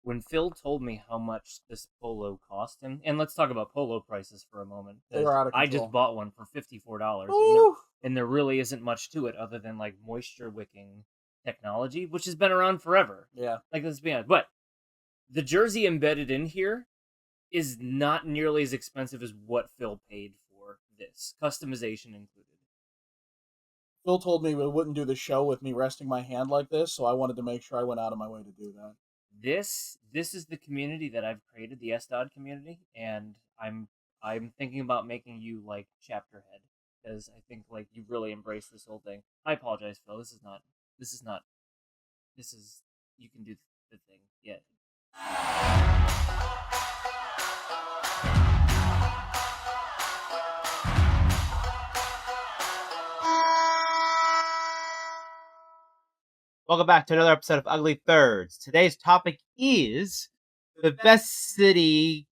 when Phil told me how much this polo cost him, and let's talk about polo prices for a moment. They were out of I just control. bought one for $54, Ooh. and there really isn't much to it other than like moisture wicking technology, which has been around forever. Yeah. Like, let's be honest, but the jersey embedded in here is not nearly as expensive as what Phil paid for this, customization included. Phil told me we wouldn't do the show with me resting my hand like this, so I wanted to make sure I went out of my way to do that. This is the community that I've created, the SDOD community, and I'm thinking about making you like chapter head because I think like you really embrace this whole thing. I apologize, Phil. This is not this is you can do the thing. Yeah. Welcome back to another episode of Ugly Thirds. Today's topic is the best city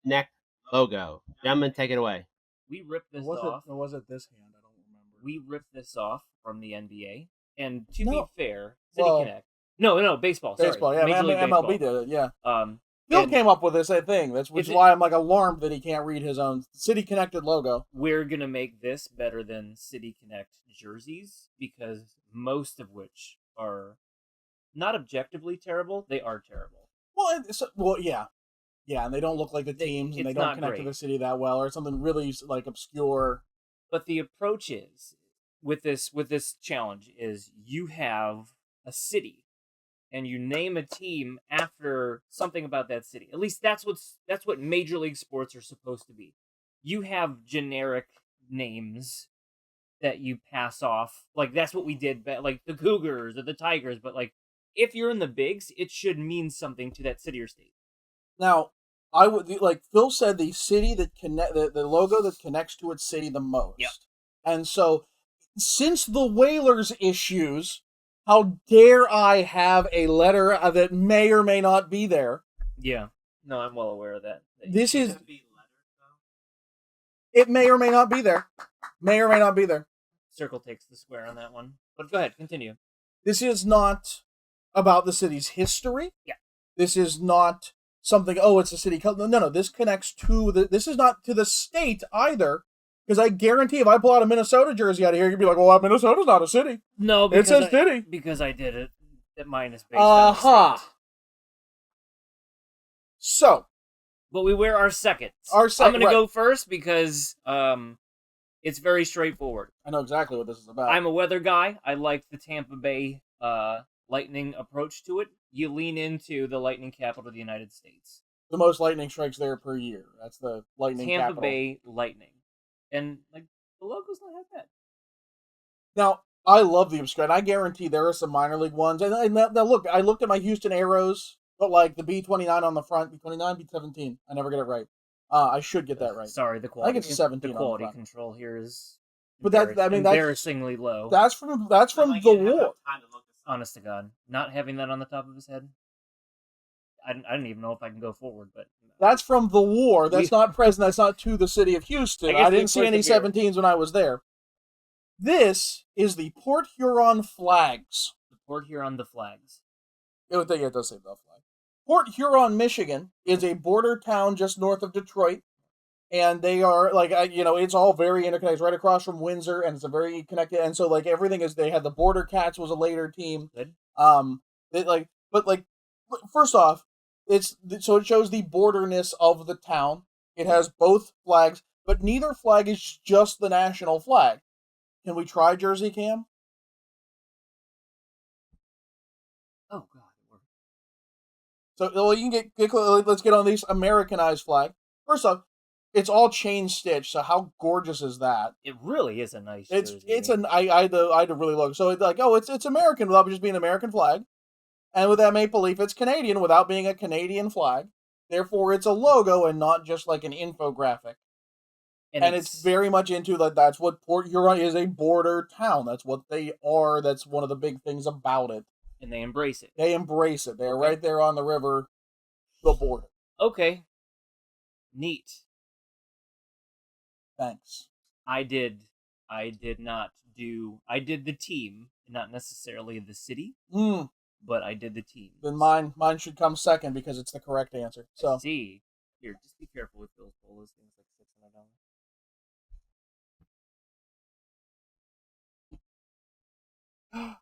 neck logo. Gentlemen, take it away. We ripped this Or off. was it this hand? I don't remember. We ripped this off from the NBA. And to No. be fair, City Well, Connect. No, baseball. Sorry. Baseball, yeah. Major League MLB Baseball. did it, yeah. Um, Phil and came up with this thing. Which is it- why I'm like alarmed that he can't read his own City Connected logo. we're gonna make this better than City Connect jerseys because most of which are not objectively terrible. They are terrible. Well, yeah. Yeah, and they don't look like the teams, and they it's don't not connect to great. the city that well, or something really like obscure. But the approach is with this challenge is you have a city and you name a team after something about that city. At least that's what Major League Sports are supposed to be. You have generic names that you pass off. Like that's what we did, like the Cougars or the Tigers. But like if you're in the bigs, it should mean something to that city or state. Now, I would like Phil said, the city that the logo that connects to its city the most. Yep. And so, since the Whalers issues, how dare I have a letter that may or may not be there? Yeah. No, I'm well aware of that. This is. It may or may not be there. May or may not be there. Circle takes the square on that one. But go ahead, continue. This is not about the city's history. Yeah. This is not something. Oh, it's a city. No. This connects to the. This is not to the state either. Because I guarantee, if I pull out a Minnesota jersey out of here, you'd be like, "Well, Minnesota's not a city." No, it says city because I did it. That mine is based on the state. So, but we wear our seconds. I'm going to go first because it's very straightforward. I know exactly what this is about. I'm a weather guy. I like the Tampa Bay Lightning approach to it. You lean into the Lightning capital of the United States. The most lightning strikes there per year. That's the Lightning Tampa capital. Bay Lightning. And like the logo's not that bad. Now, I love the obscure, and I guarantee there are some minor league ones. And now look, I looked at my Houston Aeros, but like the B29 on the front, B29, B17. I never get it right. I should get that right. Sorry, the quality. I think it's 17. The quality control here is, but that's embarrassingly low. That's from the war. Honest to God, not having that on the top of his head, I don't even know if I can go forward. But that's from the war. That's not present. That's not to the city of Houston. I didn't see any 17s when I was there. This is the Port Huron Flags. The Port Huron the Flags. It does say the flag. Port Huron, Michigan is a border town just north of Detroit. And they are like, it's all very interconnected. It's right across from Windsor, and it's a very connected. And so, like, everything is. They had the Border Cats was a later team. Good. First off, it shows the borderness of the town. It has both flags, but neither flag is just the national flag. Can we try Jersey Cam? Oh God, it worked. So, you can get let's get on these Americanized flag. First off. It's all chain stitched, so how gorgeous is that? It really is a nice. I had to really look. So it's like, it's American without just being an American flag, and with that maple leaf, it's Canadian without being a Canadian flag. Therefore, it's a logo and not just like an infographic. And it's very much into that. That's what Port Huron is, a border town. That's what they are. That's one of the big things about it. And they embrace it. They're right there on the river, the border. Okay. Neat. Thanks. I did the team, not necessarily the city. but I did the teams. Then mine should come second because it's the correct answer. So See, here, just be careful with Bill's Bowl. Those things like $600.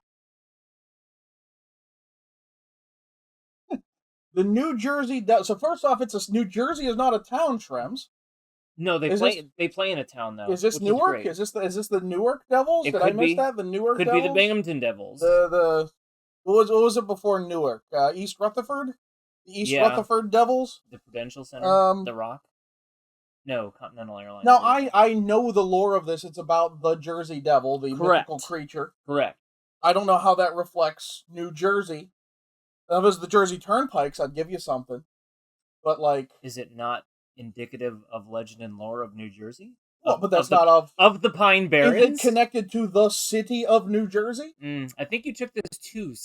the New Jersey. So first off, New Jersey is not a town, Shrems. No, they play in a town though. Is this Newark? Is this the Newark Devils? Did I miss that? The Newark could Devils? be the Binghamton Devils. What was it before Newark? East Rutherford? The East Rutherford Devils? The Prudential Center? The Rock? No, Continental Airlines. Now, I know the lore of this. It's about the Jersey Devil, the mythical creature. Correct. I don't know how that reflects New Jersey. If it was the Jersey Turnpikes, I'd give you something. But, like... Is it not indicative of legend and lore of New Jersey? Well, but that's not of... Of the Pine Barrens? Is it connected to the city of New Jersey? I think you took this too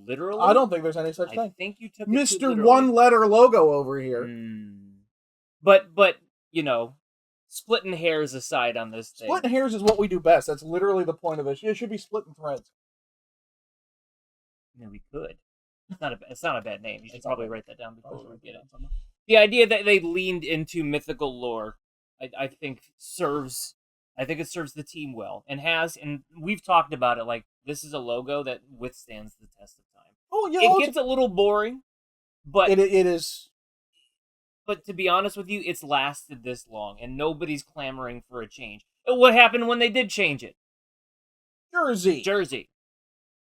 literally. I don't think there's any such thing. I think you took Mr. One-letter logo over here. But, you know, splitting hairs aside on this thing. Splitting hairs is what we do best. That's literally the point of this. It should be splitting threads. I mean, we could. It's not a bad name. You should probably write that down before we get it. The idea that they leaned into mythical lore, I think it serves the team well, and we've talked about it. Like, this is a logo that withstands the test of time. Oh yeah, it gets a little boring, but it is. But to be honest with you, it's lasted this long, and nobody's clamoring for a change. What happened when they did change it? Jersey.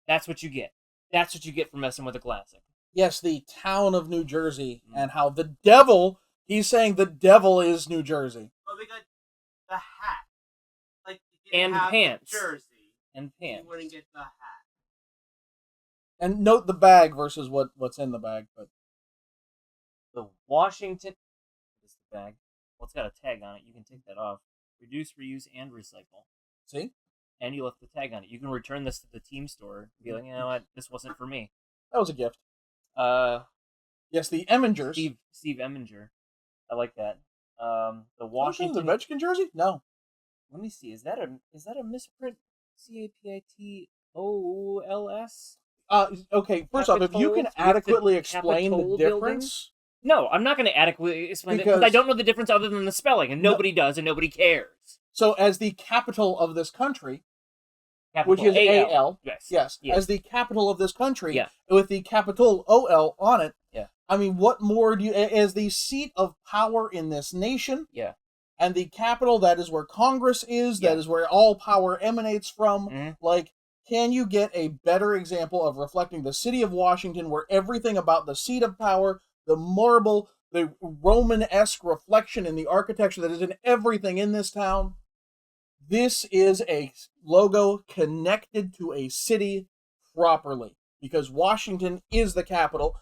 That's what you get. That's what you get for messing with a classic. Yes, the town of New Jersey, and how the devil, he's saying the devil is New Jersey. Well, we got the hat. Like, and pants. Jersey. And pants. You wouldn't get the hat. And note the bag versus what's in the bag. But the Washington is the bag. Well, it's got a tag on it. You can take that off. Reduce, reuse, and recycle. See? And you left the tag on it. You can return this to the team store and be like, you know what, this wasn't for me. That was a gift. Yes, the Emmingers. Steve Emminger. I like that. The Washington. The Redskins jersey? No. Let me see. Is that a misprint? CAPITOLS? Okay. First off, if you can adequately explain the difference. No, I'm not going to adequately explain it because I don't know the difference other than the spelling, and nobody does, and nobody cares. So, as the capital of this country, capital which is AL, yes, as the capital of this country, with the capital OL on it, I mean, what more do you, as the seat of power in this nation, and the capital, that is where Congress is, that is where all power emanates from, like, can you get a better example of reflecting the city of Washington, where everything about the seat of power, the marble, the Roman-esque reflection in the architecture that is in everything in this town? This is a logo connected to a city properly, because Washington is the capital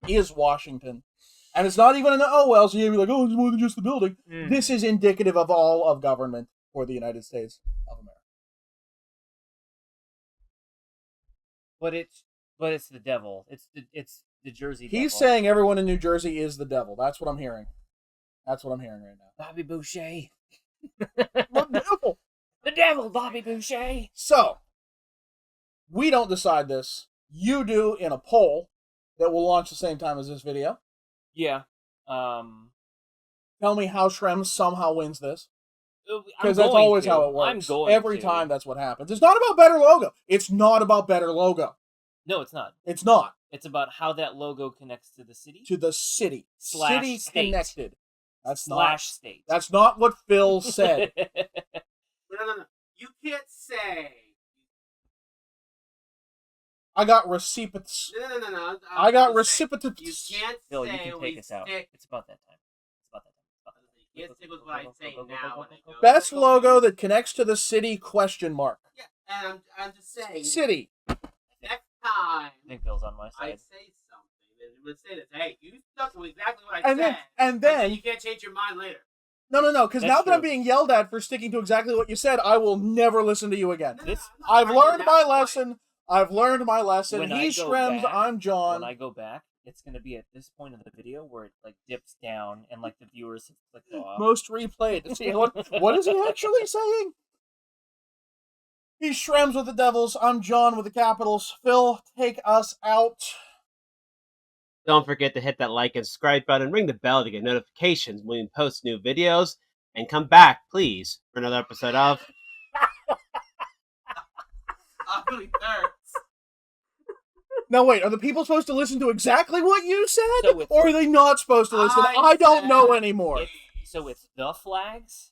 is Washington. And it's not even an OL, so you'd be like, oh, it's more than just the building. This is indicative of all of government for the United States of America. But it's the devil. It's the Jersey devil. He's saying everyone in New Jersey is the devil. That's what I'm hearing. That's what I'm hearing right now. Bobby Boucher. The devil, Bobby Boucher. So, we don't decide this. You do in a poll that will launch the same time as this video. Yeah. Tell me how Shrem somehow wins this. Because that's always how it works. Every time that's what happens. It's not about better logo. It's not about better logo. No, it's not. It's not. It's about how that logo connects to the city. To the city. City state. Connected. That's /state. That's not what Phil said. No. You can't say. I got recipients. No. I got recipients. You can't Phil, say. you can take us out. It's about that time. You can't stick with what I say now. Best logo that connects to the city? ? Yeah, and I'm just saying. City. Next time. I think Phil's on my I side. say something. It would say this. Hey, you stuck with exactly what I said. And then you can't change your mind later. No, because now that I'm being yelled at for sticking to exactly what you said, I will never listen to you again. I've learned my lesson. He's Shrems, I'm John. When I go back, it's going to be at this point of the video where it like dips down and like the viewers have clicked off. Most replayed. See, what is he actually saying? He's Shrems with the Devils. I'm John with the Capitals. Phil, take us out. Don't forget to hit that like and subscribe button, ring the bell to get notifications when we post new videos, and come back, please, for another episode of Ugly Thirds. Now wait, are the people supposed to listen to exactly what you said? So or are they not supposed to listen? I don't know anymore. So it's the flags?